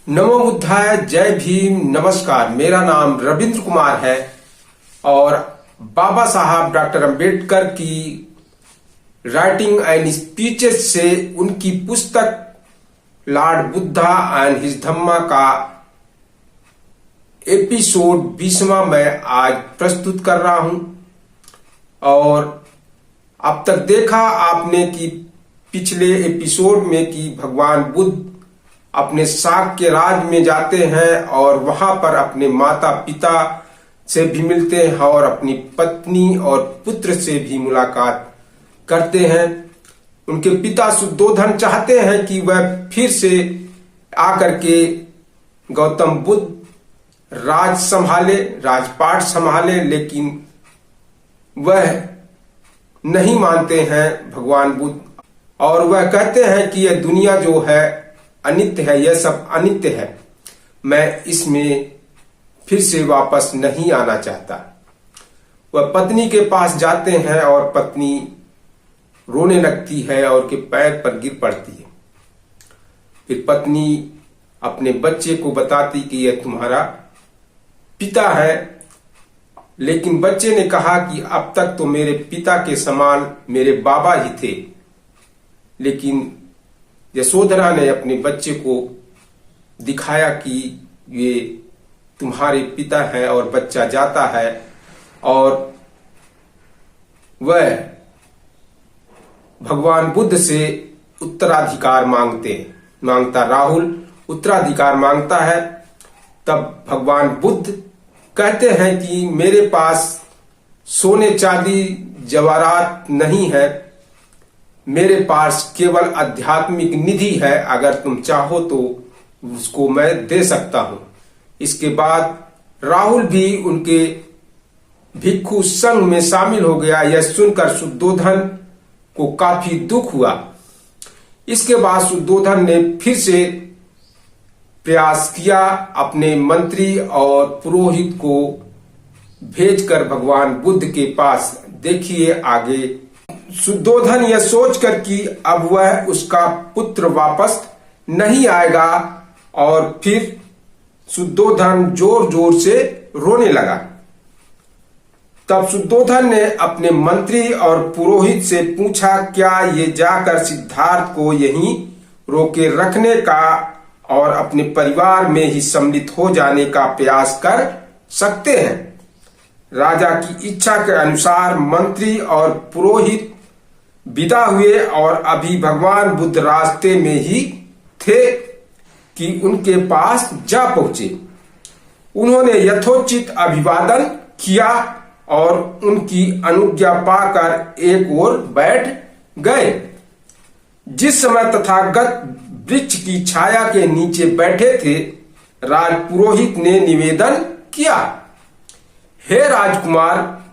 नमो बुद्धाय, जय भीम, नमस्कार। मेरा नाम रविंद्र कुमार है और बाबा साहब डॉक्टर अंबेडकर की राइटिंग एंड स्पीचेस से उनकी पुस्तक लॉर्ड बुद्धा एंड हिज धम्मा का एपिसोड 20वां मैं आज प्रस्तुत कर रहा हूं। और अब तक देखा आपने कि पिछले एपिसोड में कि भगवान बुद्ध अपने शाक्य राज में जाते हैं और वहां पर अपने माता पिता से भी मिलते हैं और अपनी पत्नी और पुत्र से भी मुलाकात करते हैं। उनके पिता शुद्धोधन चाहते हैं कि वह फिर से आकर के गौतम बुद्ध राज संभाले, राजपाट संभाले, लेकिन वह नहीं मानते हैं भगवान बुद्ध। और वह कहते हैं कि यह दुनिया जो है अनित्य है, यह सब अनित्य है, मैं इसमें फिर से वापस नहीं आना चाहता। वह पत्नी के पास जाते हैं और पत्नी रोने लगती है और उसके पैर पर गिर पड़ती है। फिर पत्नी अपने बच्चे को बताती कि यह तुम्हारा पिता है, लेकिन बच्चे ने कहा कि अब तक तो मेरे पिता के समान मेरे बाबा ही थे। लेकिन यशोधरा ने अपने बच्चे को दिखाया कि ये तुम्हारे पिता है और बच्चा जाता है और वह भगवान बुद्ध से उत्तराधिकार मांगता राहुल उत्तराधिकार मांगता है। तब भगवान बुद्ध कहते हैं कि मेरे पास सोने चांदी जवाहरात नहीं है, मेरे पास केवल आध्यात्मिक निधि है, अगर तुम चाहो तो उसको मैं दे सकता हूं। इसके बाद राहुल भी उनके भिक्षु संघ में शामिल हो गया। यह सुनकर शुद्धोधन को काफी दुख हुआ। इसके बाद शुद्धोधन ने फिर से प्रयास किया, अपने मंत्री और पुरोहित को भेजकर भगवान बुद्ध के पास। देखिए आगे। शुद्धोधन यह सोचकर कि अब वह उसका पुत्र वापस नहीं आएगा और फिर शुद्धोधन जोर जोर से रोने लगा। तब शुद्धोधन ने अपने मंत्री और पुरोहित से पूछा, क्या ये जाकर सिद्धार्थ को यहीं रोके रखने का और अपने परिवार में ही सम्मिलित हो जाने का प्रयास कर सकते हैं? राजा की इच्छा के अनुसार मंत्री और पुरोहित विदा हुए और अभी भगवान बुद्ध रास्ते में ही थे कि उनके पास जा पहुंचे। उन्होंने यथोचित अभिवादन किया और उनकी अनुज्ञा पाकर एक ओर बैठ गए। जिस समय तथागत वृक्ष की छाया के नीचे बैठे थे, राजपुरोहित ने निवेदन किया, हे राजकुमार,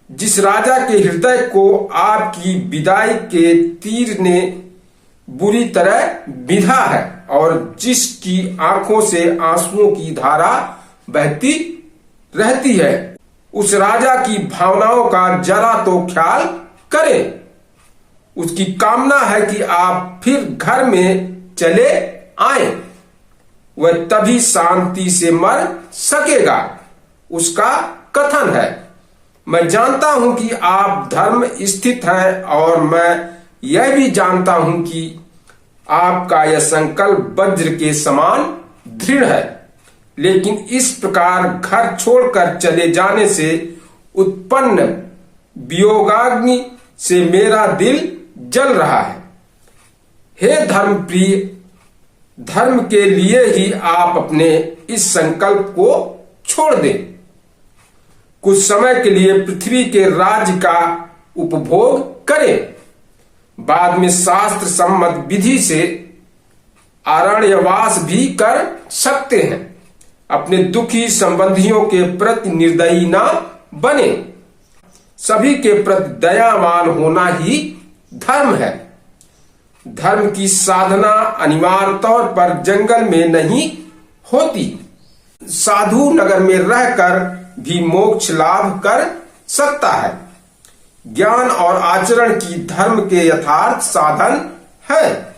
जिस राजा के हृदय को आपकी विदाई के तीर ने बुरी तरह बिंधा है और जिसकी आंखों से आंसुओं की धारा बहती रहती है, उस राजा की भावनाओं का जरा तो ख्याल करें। उसकी कामना है कि आप फिर घर में चले आए, वह तभी शांति से मर सकेगा, उसका कथन है। मैं जानता हूं कि आप धर्म स्थित हैं और मैं यह भी जानता हूं कि आपका यह संकल्प वज्र के समान दृढ़ है, लेकिन इस प्रकार घर छोड़कर चले जाने से उत्पन्न वियोगाग्नि से मेरा दिल जल रहा है। हे धर्म प्रिय, धर्म के लिए ही आप अपने इस संकल्प को छोड़ दें। कुछ समय के लिए पृथ्वी के राज्य का उपभोग करें, बाद में शास्त्र सम्मत विधि से अरण्यवास भी कर सकते हैं। अपने दुखी संबंधियों के प्रति निर्दयी ना बने। सभी के प्रति दयावान होना ही धर्म है। धर्म की साधना अनिवार्य तौर पर जंगल में नहीं होती। साधु नगर में रहकर भी मोक्ष लाभ कर सकता है। ज्ञान और आचरण की धर्म के यथार्थ साधन है।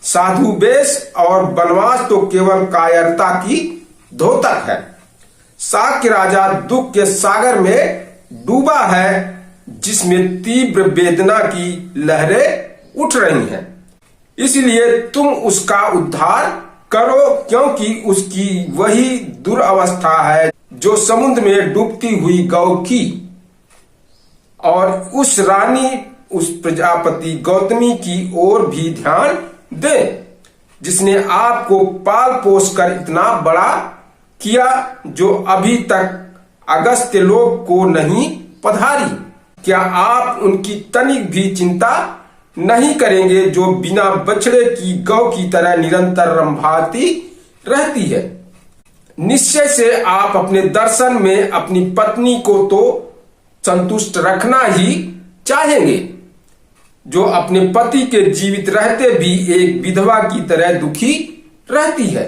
साधु वेश और वनवास तो केवल कायरता की द्योतक है। शाक्य राजा दुख के सागर में डूबा है, जिसमें तीव्र वेदना की लहरें उठ रही हैं। इसलिए तुम उसका उद्धार करो, क्योंकि उसकी वही दुर्अवस्था है जो समुद्र में डूबती हुई गौ की। और उस रानी, उस प्रजापति गौतमी की ओर भी ध्यान दे, जिसने आपको पाल पोस कर इतना बड़ा किया, जो अभी तक अगस्त्य लोक को नहीं पधारी। क्या आप उनकी तनिक भी चिंता नहीं करेंगे, जो बिना बछड़े की गौ की तरह निरंतर रंभाती रहती है? निश्चय से आप अपने दर्शन में अपनी पत्नी को तो संतुष्ट रखना ही चाहेंगे, जो अपने पति के जीवित रहते भी एक विधवा की तरह दुखी रहती है,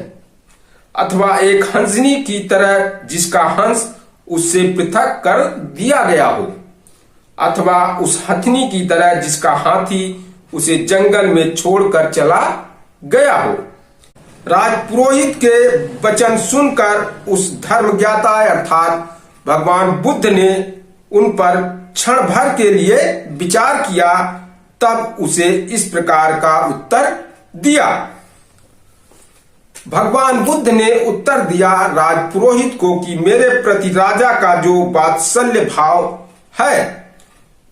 अथवा एक हंसनी की तरह जिसका हंस उससे पृथक कर दिया गया हो, अथवा उस हथनी की तरह जिसका हाथी उसे जंगल में छोड़कर चला गया हो। राजपुरोहित के वचन सुनकर उस धर्मज्ञाता अर्थात भगवान बुद्ध ने उन पर क्षण भर के लिए विचार किया, तब उसे इस प्रकार का उत्तर दिया। भगवान बुद्ध ने उत्तर दिया राजपुरोहित को कि मेरे प्रति राजा का जो वात्सल्य भाव है,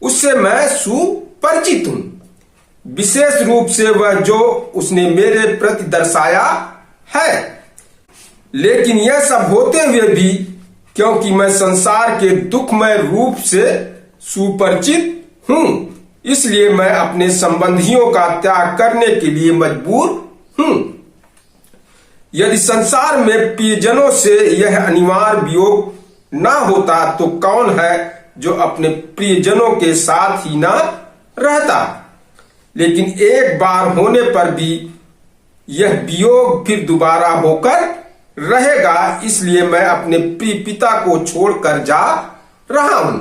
उससे मैं सुपरिचित हूं। विशेष रूप से वह जो उसने मेरे प्रति दर्शाया है। लेकिन यह सब होते हुए भी, क्योंकि मैं संसार के दुखमय रूप से सुपरिचित हूं, इसलिए मैं अपने संबंधियों का त्याग करने के लिए मजबूर हूं। यदि संसार में प्रियजनों से यह अनिवार्य वियोग न होता, तो कौन है जो अपने प्रियजनों के साथ ही न रहता? लेकिन एक बार होने पर भी यह वियोग फिर दोबारा होकर रहेगा, इसलिए मैं अपने प्रिय पिता को छोड़कर जा रहा हूं।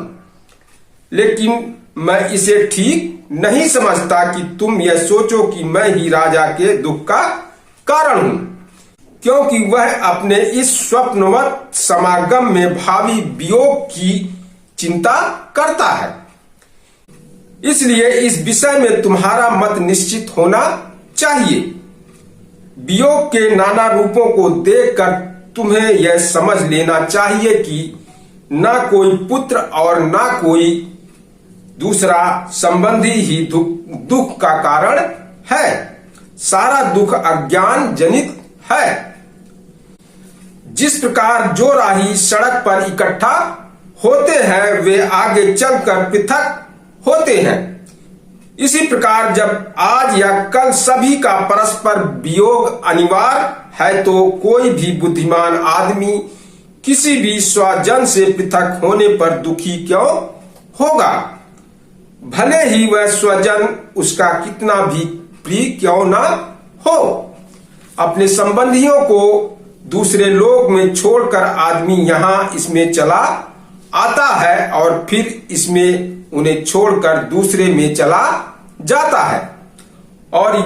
लेकिन मैं इसे ठीक नहीं समझता कि तुम यह सोचो कि मैं ही राजा के दुख का कारण हूं, क्योंकि वह अपने इस स्वप्नवत समागम में भावी वियोग की चिंता करता है। इसलिए इस विषय में तुम्हारा मत निश्चित होना चाहिए। वियोग के नाना रूपों को देखकर तुम्हें यह समझ लेना चाहिए कि न कोई पुत्र और न कोई दूसरा संबंधी ही दुख का कारण है। सारा दुख अज्ञान जनित है। जिस प्रकार जो राही सड़क पर इकट्ठा होते हैं, वे आगे चलकर पृथक होते हैं, इसी प्रकार जब आज या कल सभी का परस्पर वियोग अनिवार्य है, तो कोई भी बुद्धिमान आदमी किसी भी स्वजन से पृथक होने पर दुखी क्यों होगा, भले ही वह स्वजन उसका कितना भी प्रिय क्यों ना हो। अपने संबंधियों को दूसरे लोक में छोड़कर आदमी यहाँ इसमें चला आता है और फिर इसमें उन्हें छोड़कर दूसरे में चला जाता है, और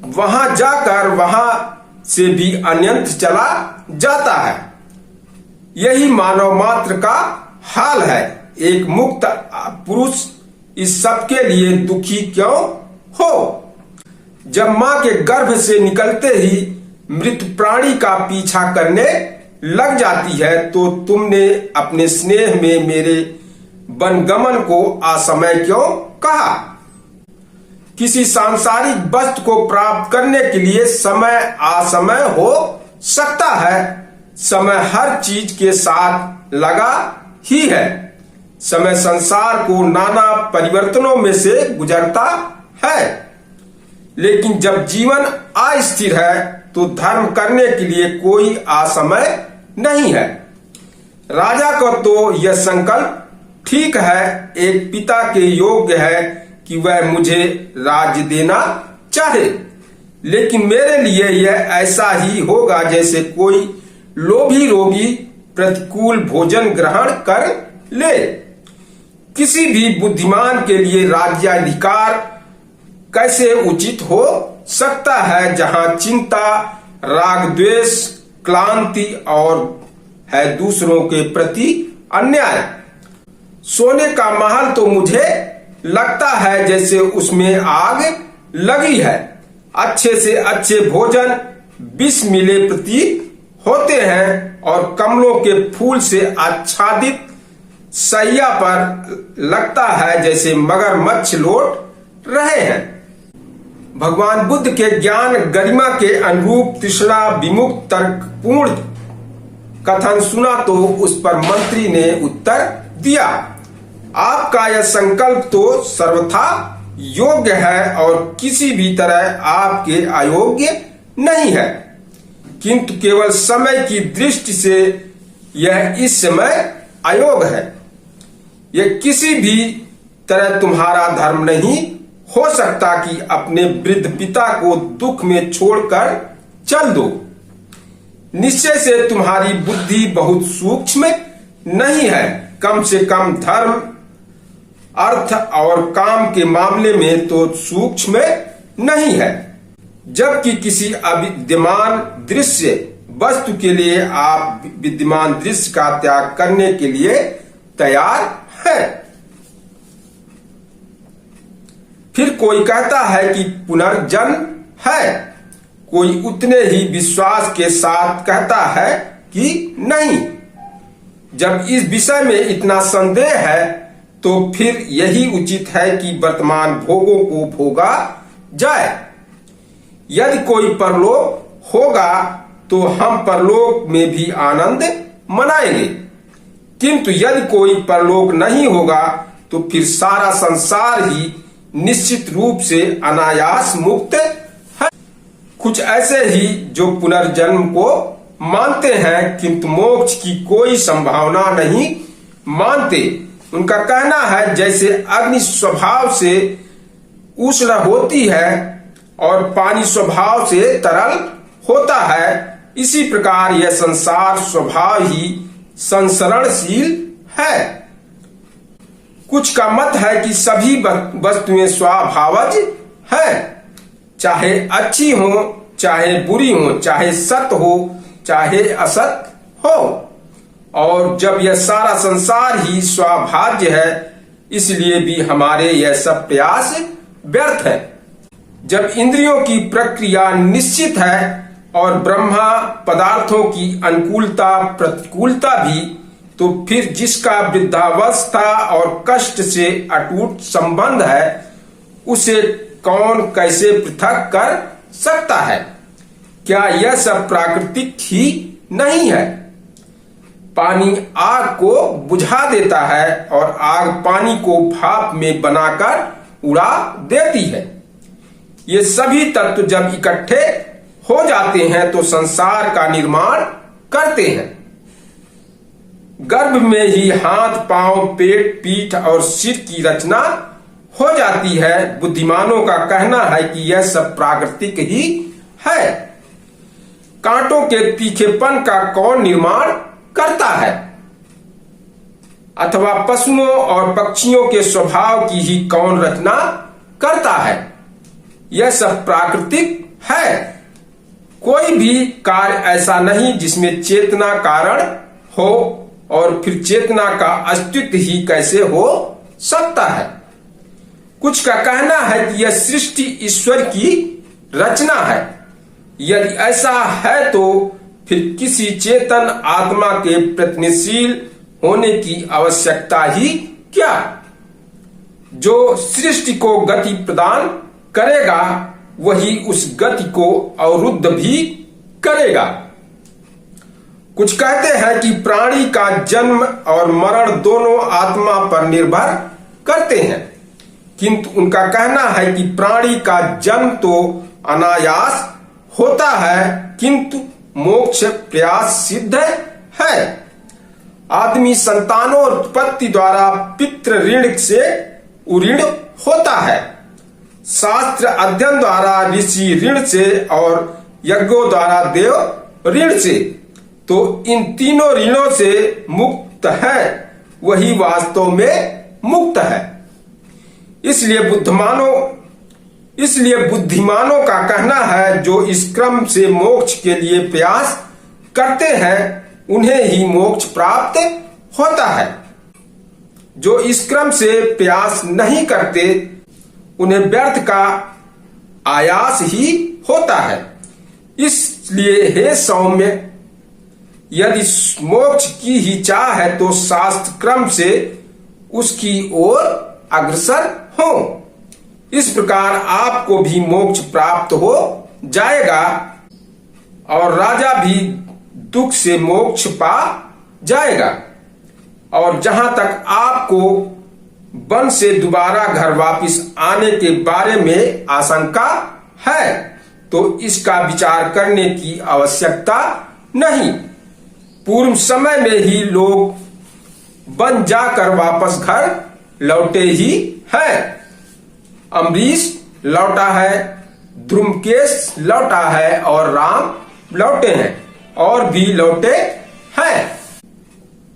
वहां जाकर वहां से भी अन्यंत चला जाता है। यही मानव मात्र का हाल है। एक मुक्त पुरुष इस सब के लिए दुखी क्यों हो? जब मां के गर्भ से निकलते ही मृत प्राणी का पीछा करने लग जाती है, तो तुमने अपने स्नेह में मेरे वनगमन को असमय क्यों कहा? किसी सांसारिक वस्तु को प्राप्त करने के लिए समय असमय हो सकता है। समय हर चीज के साथ लगा ही है। समय संसार को नाना परिवर्तनों में से गुजरता है। लेकिन जब जीवन अस्थिर है, तो धर्म करने के लिए कोई असमय नहीं है। राजा को तो यह संकल्प ठीक है, एक पिता के योग्य है कि वह मुझे राज्य देना चाहे, लेकिन मेरे लिए यह ऐसा ही होगा जैसे कोई लोभी रोगी प्रतिकूल भोजन ग्रहण कर ले। किसी भी बुद्धिमान के लिए राज्याधिकार कैसे उचित हो सकता है जहां चिंता, राग द्वेष, क्लांति और है दूसरों के प्रति अन्याय। सोने का महल तो मुझे लगता है जैसे उसमें आग लगी है। अच्छे से अच्छे भोजन विष मिले प्रतीत होते हैं और कमलों के फूल से आच्छादित सैया पर लगता है जैसे मगरमच्छ लौट रहे हैं। भगवान बुद्ध के ज्ञान गरिमा के अनुरूप तृष्णा विमुक्त तर्कपूर्ण कथन सुना तो उस पर मंत्री ने उत्तर दिया, आपका यह संकल्प तो सर्वथा योग्य है और किसी भी तरह आपके अयोग्य नहीं है, किंतु केवल समय की दृष्टि से यह इस समय अयोग्य है। यह किसी भी तरह तुम्हारा धर्म नहीं हो सकता कि अपने वृद्ध पिता को दुख में छोड़कर चल दो। निश्चय से तुम्हारी बुद्धि बहुत सूक्ष्म नहीं है, कम से कम धर्म, अर्थ और काम के मामले में तो सूक्ष्म नहीं है। जबकि किसी अविद्यमान दृश्य वस्तु के लिए आप विद्यमान दृश्य का त्याग करने के लिए तैयार है। फिर कोई कहता है कि पुनर्जन्म है, कोई उतने ही विश्वास के साथ कहता है कि नहीं। जब इस विषय में इतना संदेह है तो फिर यही उचित है कि वर्तमान भोगों को भोगा जाए। यदि कोई परलोक होगा तो हम परलोक में भी आनंद मनाएंगे, किंतु यदि कोई परलोक नहीं होगा तो फिर सारा संसार ही निश्चित रूप से अनायास मुक्त है। कुछ ऐसे ही जो पुनर्जन्म को मानते हैं किंतु मोक्ष की कोई संभावना नहीं मानते। उनका कहना है जैसे अग्नि स्वभाव से उष्ण होती है और पानी स्वभाव से तरल होता है, इसी प्रकार यह संसार स्वभाव ही संसरणशील है। कुछ का मत है कि सभी वस्तुएं स्वभावज है, चाहे अच्छी हो चाहे बुरी हो, चाहे सत हो चाहे असत हो। और जब यह सारा संसार ही स्वाभाज्य है, इसलिए भी हमारे यह सब प्रयास व्यर्थ है। जब इंद्रियों की प्रक्रिया निश्चित है और ब्रह्मा पदार्थों की अनुकूलता प्रतिकूलता भी, तो फिर जिसका वृद्धावस्था और कष्ट से अटूट संबंध है उसे कौन कैसे पृथक कर सकता है? क्या यह सब प्राकृतिक ही नहीं है? पानी आग को बुझा देता है और आग पानी को भाप में बनाकर उड़ा देती है। ये सभी तत्व जब इकट्ठे हो जाते हैं तो संसार का निर्माण करते हैं। गर्भ में ही हाथ, पांव, पेट, पीठ और सिर की रचना हो जाती है। बुद्धिमानों का कहना है कि यह सब प्राकृतिक ही है। कांटों के तीखेपन का कौन निर्माण करता है? अथवा पशुओं और पक्षियों के स्वभाव की ही कौन रचना करता है? यह सब प्राकृतिक है। कोई भी कार्य ऐसा नहीं जिसमें चेतना कारण हो, और फिर चेतना का अस्तित्व ही कैसे हो सकता है? कुछ का कहना है कि यह सृष्टि ईश्वर की रचना है। यदि ऐसा है तो फिर किसी चेतन आत्मा के प्रतिनिधिशील होने की आवश्यकता ही क्या? जो सृष्टि को गति प्रदान करेगा वही उस गति को अवरुद्ध भी करेगा। कुछ कहते हैं कि प्राणी का जन्म और मरण दोनों आत्मा पर निर्भर करते हैं, किंतु उनका कहना है कि प्राणी का जन्म तो अनायास होता है किंतु मोक्ष प्रयास सिद्ध है। आदमी संतानोत्पत्ति द्वारा पितृ ऋण से उऋण होता है, शास्त्र अध्ययन द्वारा ऋषि ऋण से और यज्ञों द्वारा देव ऋण से। तो इन तीनों ऋणों से मुक्त है, वही वास्तव में मुक्त है। इसलिए इसलिए बुद्धिमानों का कहना है जो इस क्रम से मोक्ष के लिए प्रयास करते हैं उन्हें ही मोक्ष प्राप्त होता है। जो इस क्रम से प्रयास नहीं करते उन्हें व्यर्थ का आयास ही होता है। इसलिए हे सौम्य, यदि मोक्ष की ही चाह है तो शास्त्र क्रम से उसकी ओर अग्रसर हो। इस प्रकार आपको भी मोक्ष प्राप्त हो जाएगा और राजा भी दुख से मोक्ष पा जाएगा। और जहां तक आपको वन से दोबारा घर वापस आने के बारे में आशंका है तो इसका विचार करने की आवश्यकता नहीं। पूर्व समय में ही लोग वन जाकर वापस घर लौटे ही हैं। अम्बरीश लौटा है, ध्रुमकेश लौटा है और राम लौटे हैं और भी लौटे हैं।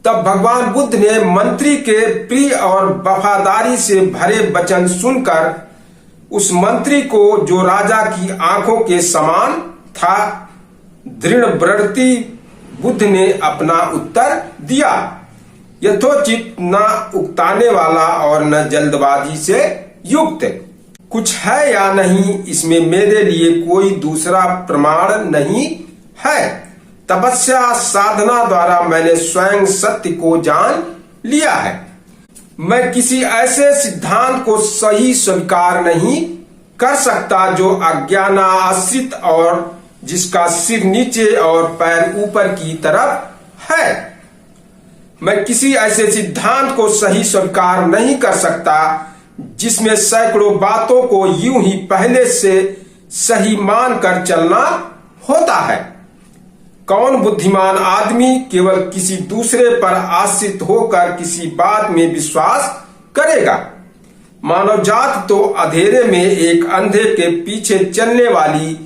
तब भगवान बुद्ध ने मंत्री के प्रिय और वफादारी से भरे वचन सुनकर उस मंत्री को, जो राजा की आंखों के समान था, दृढ़ व्रति बुद्ध ने अपना उत्तर दिया, यथोचित, न उकताने वाला और न जल्दबाजी से युक्त। कुछ है या नहीं इसमें मेरे लिए कोई दूसरा प्रमाण नहीं है। तपस्या साधना द्वारा मैंने स्वयं सत्य को जान लिया है। मैं किसी ऐसे सिद्धांत को सही स्वीकार नहीं कर सकता जो अज्ञानाश्रित और जिसका सिर नीचे और पैर ऊपर की तरफ है। मैं किसी ऐसे सिद्धांत को सही स्वीकार नहीं कर सकता जिसमें सैकड़ों बातों को यूं ही पहले से सही मानकर चलना होता है। कौन बुद्धिमान आदमी केवल किसी दूसरे पर आश्रित होकर किसी बात में विश्वास करेगा? मानव जात तो अंधेरे में एक अंधे के पीछे चलने वाली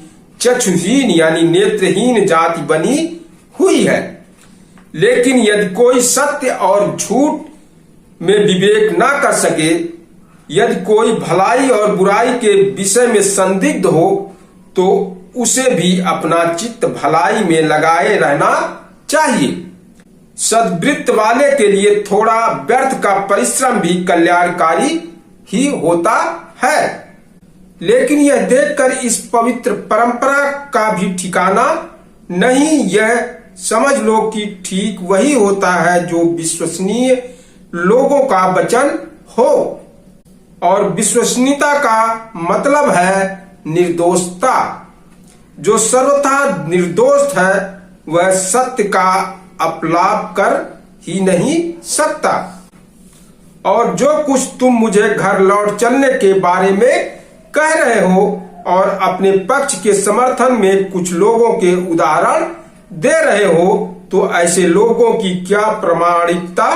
चक्षुहीन यानी नेत्रहीन जाति बनी हुई है। लेकिन यदि कोई सत्य और झूठ में विवेक ना कर सके, यदि कोई भलाई और बुराई के विषय में संदिग्ध हो, तो उसे भी अपना चित्त भलाई में लगाए रहना चाहिए। सद्वृत्त वाले के लिए थोड़ा व्यर्थ का परिश्रम भी कल्याणकारी ही होता है। लेकिन यह देखकर इस पवित्र परंपरा का भी ठिकाना नहीं, यह समझ लो कि ठीक वही होता है जो विश्वसनीय लोगों का वचन हो। और विश्वसनीयता का मतलब है निर्दोषता। जो सर्वथा निर्दोष है वह सत्य का अपलाप कर ही नहीं सकता। और जो कुछ तुम मुझे घर लौट चलने के बारे में कह रहे हो और अपने पक्ष के समर्थन में कुछ लोगों के उदाहरण दे रहे हो, तो ऐसे लोगों की क्या प्रामाणिकता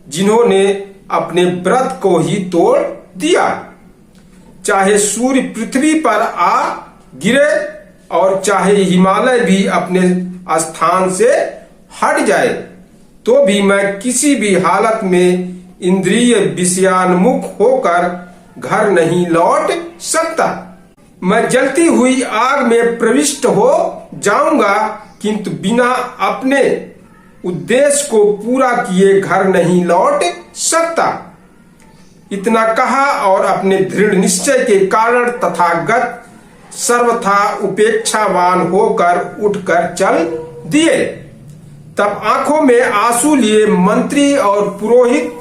जिन्होंने अपने व्रत को ही तोड़ दिया। चाहे सूर्य पृथ्वी पर आ गिरे और चाहे हिमालय भी अपने स्थान से हट जाए, तो भी मैं किसी भी हालत में इंद्रिय विषयान्मुख होकर घर नहीं लौट सकता। मैं जलती हुई आग में प्रविष्ट हो जाऊंगा, किंतु बिना अपने उद्देश्य को पूरा किए घर नहीं लौट सकता। इतना कहा और अपने दृढ़ निश्चय के कारण तथागत सर्वथा उपेक्षावान होकर उठकर चल दिए। तब आंखों में आंसू लिए मंत्री और पुरोहित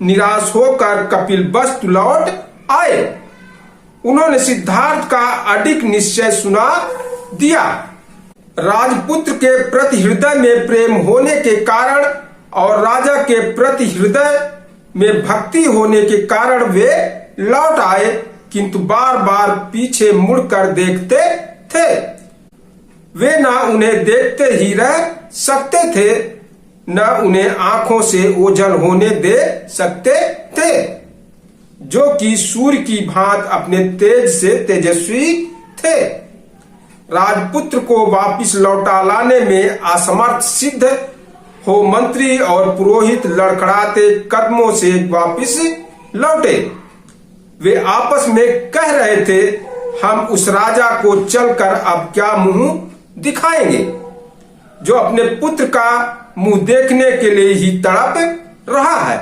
निराश होकर कपिलवस्तु लौट आए। उन्होंने सिद्धार्थ का अडिग निश्चय सुना दिया। राजपुत्र के प्रति हृदय में प्रेम होने के कारण और राजा के प्रति हृदय में भक्ति होने के कारण वे लौट आए, किंतु बार बार पीछे मुड़कर देखते थे। वे न उन्हें देखते ही रह सकते थे, न उन्हें आंखों से ओझल होने दे सकते थे, जो कि सूर्य की भांति अपने तेज से तेजस्वी थे। राजपुत्र को वापिस लौटा लाने में असमर्थ सिद्ध हो मंत्री और पुरोहित लड़खड़ाते कदमों से वापिस लौटे। वे आपस में कह रहे थे, हम उस राजा को चलकर अब क्या मुंह दिखाएंगे जो अपने पुत्र का मुंह देखने के लिए ही तड़प रहा है।